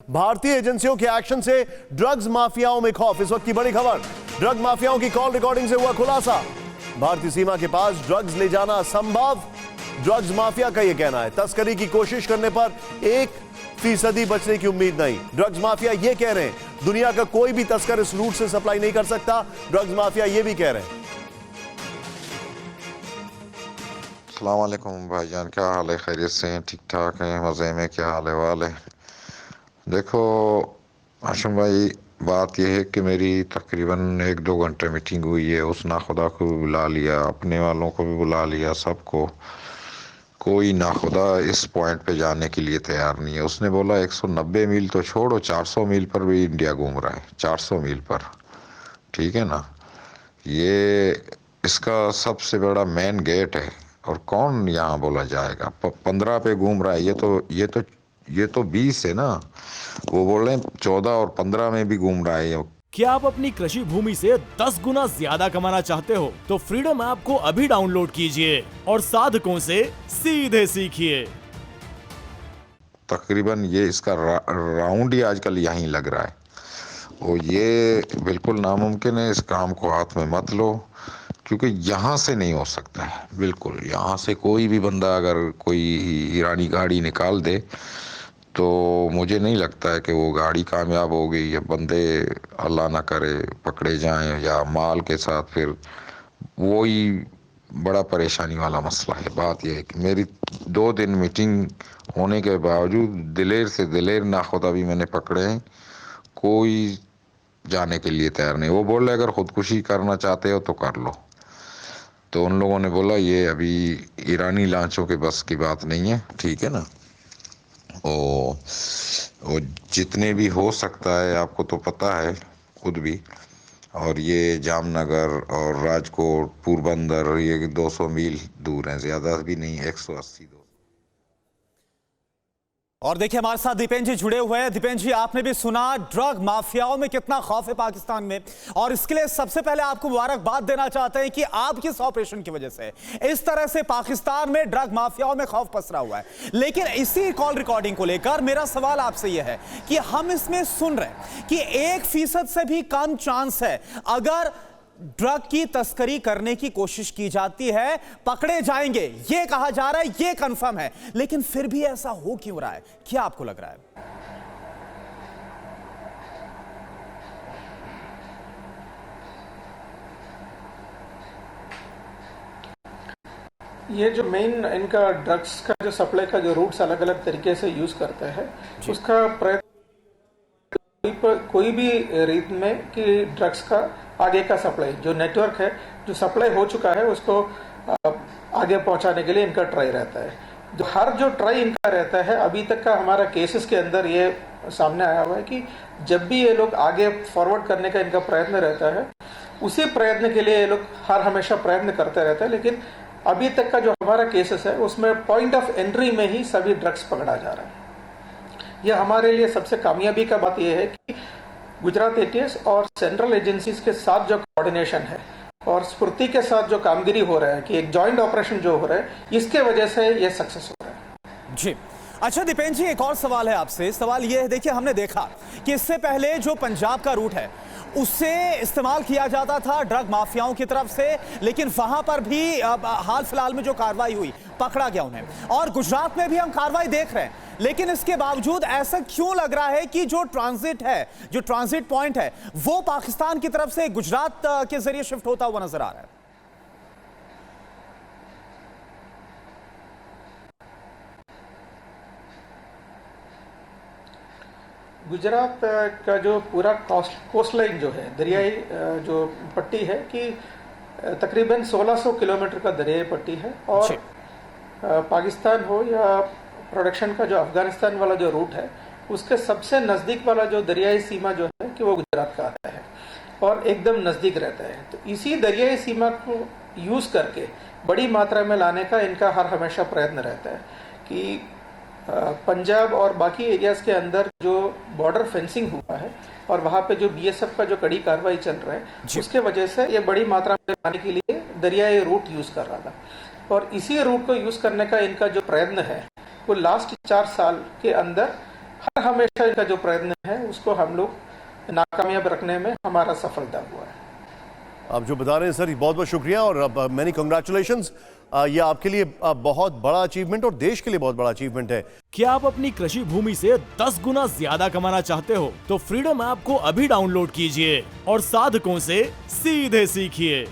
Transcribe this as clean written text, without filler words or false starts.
भारतीय एजेंसियों के एक्शन से ड्रग्स माफियाओं में खौफ। इस वक्त की बड़ी खबर, ड्रग माफियाओं की कॉल रिकॉर्डिंग से हुआ खुलासा। भारतीय सीमा के पास ड्रग्स ले जाना असंभव, ड्रग्स माफिया का यह कहना है। तस्करी की कोशिश करने पर 1% बचने की उम्मीद नहीं। ड्रग्स माफिया यह कह रहे हैं दुनिया का कोई भी तस्कर इस रूट से सप्लाई नहीं कर सकता। ड्रग्स माफिया यह भी कह रहे हैं। अस्सलाम वालेकुम भाईजान, क्या हाल है? खैरियत से हैं? ठीक ठाक हैं? मज़े में? क्या हाल वाल है? देखो हाशिम भाई, बात यह है कि मेरी तकरीबन 1-2 घंटे मीटिंग हुई है। उस नाखुदा को भी बुला लिया, अपने वालों को भी बुला लिया, सबको। कोई नाखुदा इस पॉइंट पे जाने के लिए तैयार नहीं है। उसने बोला 190 मील तो छोड़ो, 400 मील पर भी इंडिया घूम रहा है। 400 मील पर, ठीक है ना? ये इसका सबसे बड़ा मेन गेट है। और कौन यहाँ बोला जाएगा 15 पे घूम रहा है? ये तो 20 है ना। वो बोल रहे हैं 14 और 15 में भी घूम रहा है। क्या आप अपनी कृषि भूमि से 10 गुना ज्यादा कमाना चाहते हो तो फ्रीडम ऐप को अभी डाउनलोड कीजिए और साधकों से सीधे सीखिए। तकरीबन ये इसका राउंड ही आजकल यहीं लग रहा है। और ये बिल्कुल नामुमकिन है। इस काम को हाथ में मत लो, क्योंकि यहाँ से नहीं हो सकता है। बिल्कुल यहाँ से कोई भी बंदा अगर कोई ईरानी गाड़ी निकाल दे तो मुझे नहीं लगता है कि वो गाड़ी कामयाब होगी। या बंदे अल्लाह ना करे पकड़े जाएं, या माल के साथ फिर वही बड़ा परेशानी वाला मसला है। बात यह है कि मेरी 2 दिन मीटिंग होने के बावजूद दिलेर से दिलेर नाखुदा भी मैंने पकड़े हैं, कोई जाने के लिए तैयार नहीं। वो बोल रहे अगर खुदकुशी करना चाहते हो तो कर लो। तो उन लोगों ने बोला ये अभी ईरानी लांचों के बस की बात नहीं है, ठीक है ना। वो जितने भी हो सकता है, आपको तो पता है खुद भी। और ये जामनगर और राजकोट, पोरबंदर, ये 200 मील दूर हैं, ज़्यादा भी नहीं, 180-200। और देखिए हमारे साथ दीपेन जी जुड़े हुए हैं। दीपेन जी, आपने भी सुना ड्रग माफियाओं में कितना खौफ है पाकिस्तान में, और इसके लिए सबसे पहले आपको मुबारकबाद देना चाहते हैं कि आपकी इस ऑपरेशन की वजह से इस तरह से पाकिस्तान में ड्रग माफियाओं में खौफ पसरा हुआ है। लेकिन इसी कॉल रिकॉर्डिंग को लेकर मेरा सवाल आपसे यह है कि हम इसमें सुन रहे हैं कि 1% से भी कम चांस है अगर ड्रग की तस्करी करने की कोशिश की जाती है पकड़े जाएंगे, यह कहा जा रहा है, यह कंफर्म है। लेकिन फिर भी ऐसा हो क्यों रहा है? क्या आपको लग रहा है? ये जो मेन इनका ड्रग्स का जो सप्लाई का जो रूट्स अलग अलग तरीके से यूज करते हैं, उसका प्रयत्न कोई भी रीत में कि ड्रग्स का आगे का सप्लाई जो नेटवर्क है, जो सप्लाई हो चुका है, उसको आगे पहुंचाने के लिए इनका ट्राई रहता है। जो ट्राई इनका रहता है, अभी तक का हमारा केसेस के अंदर ये सामने आया हुआ है कि जब भी ये लोग आगे फॉरवर्ड करने का इनका प्रयत्न रहता है, उसी प्रयत्न के लिए ये लोग हमेशा प्रयत्न करते रहते हैं। लेकिन अभी तक का जो हमारा केसेस है, उसमें पॉइंट ऑफ एंट्री में ही सभी ड्रग्स पकड़ा जा रहा है। यह हमारे लिए सबसे कामयाबी का बात यह है कि गुजरात एटीएस और सेंट्रल एजेंसीज के साथ जो कोऑर्डिनेशन है और स्फूर्ति के साथ जो कामगिरी हो रहा है कि एक जॉइंट ऑपरेशन जो हो रहा है, इसके वजह से ये सक्सेस हो रहा है। जी अच्छा दीपेन जी, एक और सवाल है आपसे। सवाल यह है, देखिए हमने देखा कि इससे पहले जो पंजाब का रूट है उससे इस्तेमाल किया जाता था ड्रग माफियाओं की तरफ से, लेकिन वहां पर भी हाल फिलहाल में जो कार्रवाई हुई, पकड़ा गया उन्हें। और गुजरात में भी हम कार्रवाई देख रहे हैं, लेकिन इसके बावजूद ऐसा क्यों लग रहा है कि जो ट्रांजिट है, जो ट्रांजिट पॉइंट है, वो पाकिस्तान की तरफ से गुजरात के जरिए शिफ्ट होता हुआ नजर आ रहा है? गुजरात का जो पूरा कोस्ट लाइन जो है, दरियाई जो पट्टी है कि तकरीबन 1600 किलोमीटर का दरियाई पट्टी है। और पाकिस्तान हो या प्रोडक्शन का जो अफगानिस्तान वाला जो रूट है, उसके सबसे नज़दीक वाला जो दरियाई सीमा जो है कि वो गुजरात का आता है और एकदम नज़दीक रहता है। तो इसी दरियाई सीमा को यूज़ करके बड़ी मात्रा में लाने का इनका हमेशा प्रयत्न रहता है कि पंजाब और बाकी एरियाज के अंदर जो बॉर्डर फेंसिंग हुआ है और वहाँ पे जो बीएसएफ का जो कड़ी कार्रवाई चल रहा है, उसके वजह से ये बड़ी मात्रा में लाने के लिए दरियाई रूट यूज़ कर रहा था। और इसी रूट को यूज़ करने का इनका जो प्रयत्न है, वो लास्ट 4 साल के अंदर हमेशा इनका जो प्रयत्न है उसको हम लोग नाकामयाब रखने में हमारा सफलता हुआ है। आप जो बता रहे हैं सर, बहुत बहुत शुक्रिया और मैनी कंग्रेचुलेशंस। ये आपके लिए बहुत बड़ा अचीवमेंट और देश के लिए बहुत बड़ा अचीवमेंट है। क्या आप अपनी कृषि भूमि से 10 गुना ज्यादा कमाना चाहते हो तो फ्रीडम ऐप को अभी डाउनलोड कीजिए और साधकों से सीधे सीखिए।